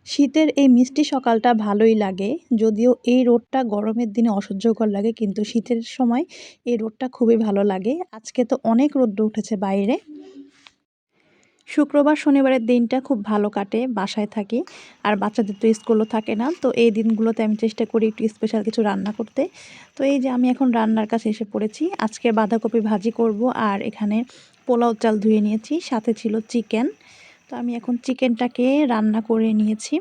শীতের এই মিষ্টি সকালটা ভালোই লাগে। যদিও এই রোদটা গরমের দিনে অসহ্যকর লাগে, কিন্তু শীতের সময় এই রোদটা খুবই ভালো লাগে। আজকে তো অনেক রৌদ্র উঠেছে বাইরে। শুক্রবার, শনিবারের দিনটা খুব ভালো কাটে, বাসায় থাকি। আর বাচ্চাদের তো স্কুলও থাকে না। তো এই দিনগুলোতে আমি চেষ্টা করি একটু স্পেশাল কিছু রান্না করতে। তো এই যে আমি এখন রান্নার কাছে এসে পড়েছি। আজকে বাঁধাকপি ভাজি করব, আর এখানে পোলাও চাল ধুয়ে নিয়েছি, সাথে ছিল চিকেন। তো আমি এখন চিকেনটাকে রান্না করে নিয়েছি।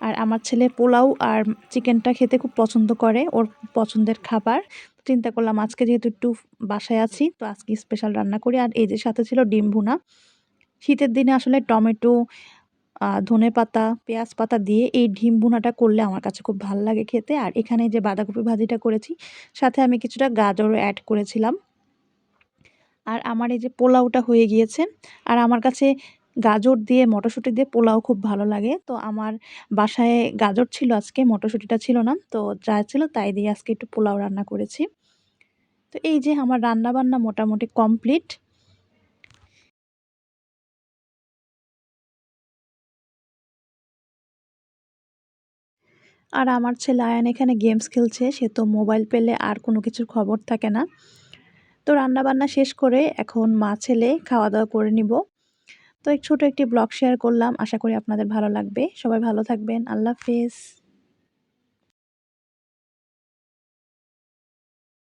আর আমার ছেলে পোলাও আর চিকেনটা খেতে খুব পছন্দ করে, ওর পছন্দের খাবার। চিন্তা করলাম আজকে যেহেতু একটু বাসায় আছি, তো আজকে স্পেশাল রান্না করি। আর এই যে সাথে ছিল ডিম ভুনা। শীতের দিনে আসলে টমেটো, ধনেপাতা, পেঁয়াজ পাতা দিয়ে এই ডিম ভুনাটা করলে আমার কাছে খুব ভাল লাগে খেতে। আর এখানে যে বাঁধাকপি ভাজিটা করেছি, সাথে আমি কিছুটা গাজরও অ্যাড করেছিলাম। আর আমার এই যে পোলাওটা হয়ে গিয়েছে। আর আমার কাছে গাজর দিয়ে মটরশুঁটি দিয়ে পোলাও খুব ভালো লাগে। তো আমার বাসায় গাজর ছিল আজকে, মটরশুঁটিটা ছিল না। তো যা ছিল তাই দিয়ে আজকে একটু পোলাও রান্না করেছি। তো এই যে আমার রান্নাবান্না মোটামুটি কমপ্লিট। আর আমার ছেলে আয়ান এখানে গেমস খেলছে। সে তো মোবাইল পেলে আর কোনো কিছুর খবর থাকে না। তো রান্নাবান্না শেষ করে এখন মা ছেলে খাওয়া-দাওয়া করে নিব। তো ছোট একটি ব্লগ শেয়ার করলাম। আশা করি আপনাদের ভালো লাগবে। সবাই ভালো থাকবেন। আল্লাহ হাফেজ।